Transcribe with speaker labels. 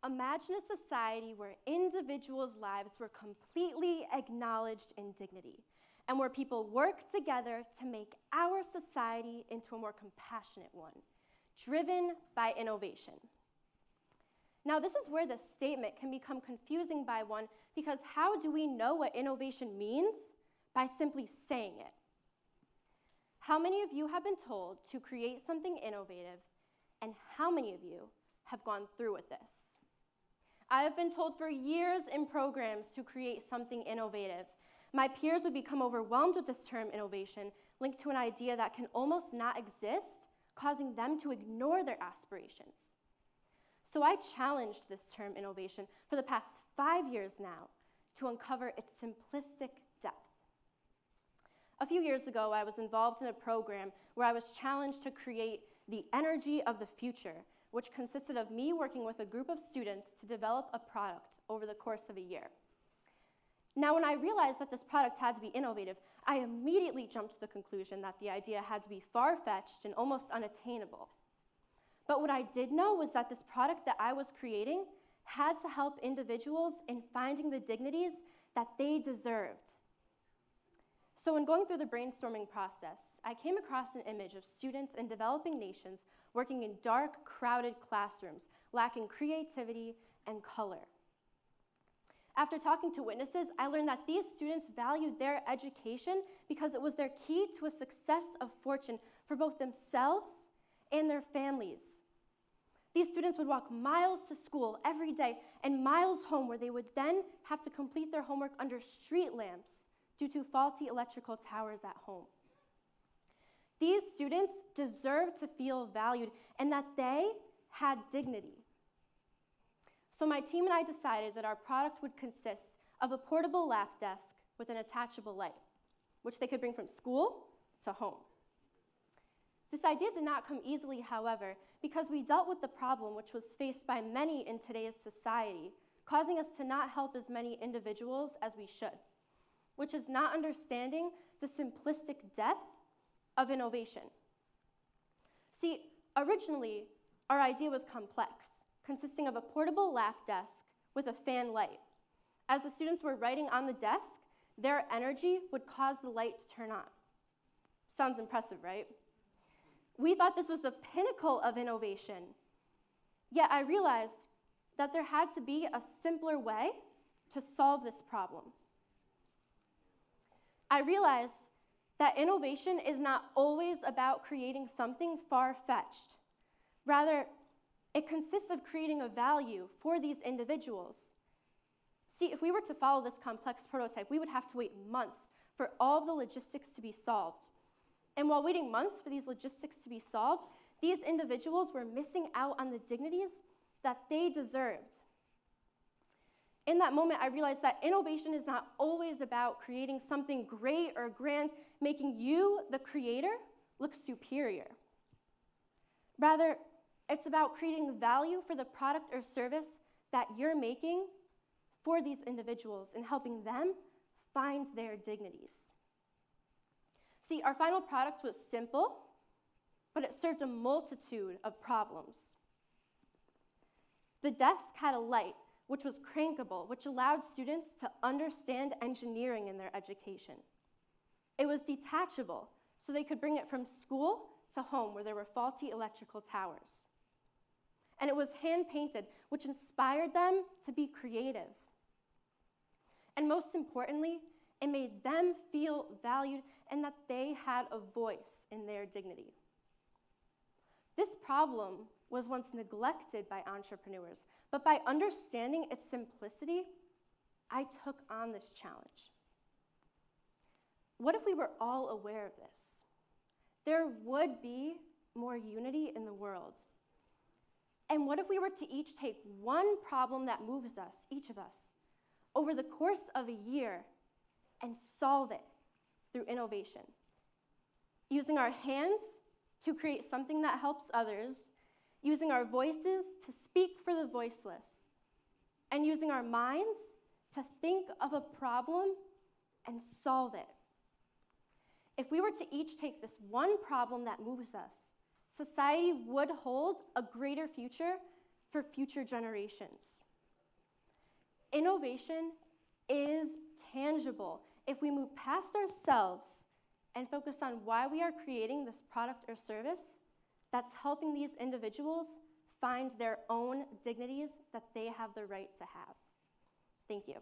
Speaker 1: Imagine a society where individuals' lives were completely acknowledged in dignity, and where people work together to make our society into a more compassionate one, driven by innovation. Now, this is where the statement can become confusing by one, because how do we know what innovation means? By simply saying it. How many of you have been told to create something innovative, and how many of you have gone through with this? I have been told for years in programs to create something innovative. My peers would become overwhelmed with this term innovation, linked to an idea that can almost not exist, causing them to ignore their aspirations. So I challenged this term innovation for the past 5 years now to uncover its simplistic depth. A few years ago, I was involved in a program where I was challenged to create the energy of the future, which consisted of me working with a group of students to develop a product over the course of a year. Now, when I realized that this product had to be innovative, I immediately jumped to the conclusion that the idea had to be far-fetched and almost unattainable. But what I did know was that this product that I was creating had to help individuals in finding the dignities that they deserved. So when going through the brainstorming process, I came across an image of students in developing nations working in dark, crowded classrooms, lacking creativity and color. After talking to witnesses, I learned that these students valued their education because it was their key to a success of fortune for both themselves and their families. These students would walk miles to school every day and miles home, where they would then have to complete their homework under street lamps due to faulty electrical towers at home. These students deserved to feel valued and that they had dignity. So my team and I decided that our product would consist of a portable lap desk with an attachable light, which they could bring from school to home. This idea did not come easily, however, because we dealt with the problem which was faced by many in today's society, causing us to not help as many individuals as we should, which is not understanding the simplistic depth of innovation. See, originally, our idea was complex, consisting of a portable lap desk with a fan light. As the students were writing on the desk, their energy would cause the light to turn on. Sounds impressive, right? We thought this was the pinnacle of innovation. Yet I realized that there had to be a simpler way to solve this problem. I realized that innovation is not always about creating something far-fetched. Rather, it consists of creating a value for these individuals. See, if we were to follow this complex prototype, we would have to wait months for all of the logistics to be solved. And while waiting months for these logistics to be solved, these individuals were missing out on the dignities that they deserved. In that moment, I realized that innovation is not always about creating something great or grand, making you, the creator, look superior. Rather, it's about creating value for the product or service that you're making for these individuals and helping them find their dignities. See, our final product was simple, but it served a multitude of problems. The desk had a light, which was crankable, which allowed students to understand engineering in their education. It was detachable, so they could bring it from school to home where there were faulty electrical towers. And it was hand-painted, which inspired them to be creative. And most importantly, it made them feel valued and that they had a voice in their dignity. This problem was once neglected by entrepreneurs, but by understanding its simplicity, I took on this challenge. What if we were all aware of this? There would be more unity in the world. And what if we were to each take one problem that moves us, each of us, over the course of a year and solve it through innovation? Using our hands to create something that helps others, using our voices to speak for the voiceless, and using our minds to think of a problem and solve it. If we were to each take this one problem that moves us, society would hold a greater future for future generations. Innovation is tangible if we move past ourselves and focus on why we are creating this product or service that's helping these individuals find their own dignities that they have the right to have. Thank you.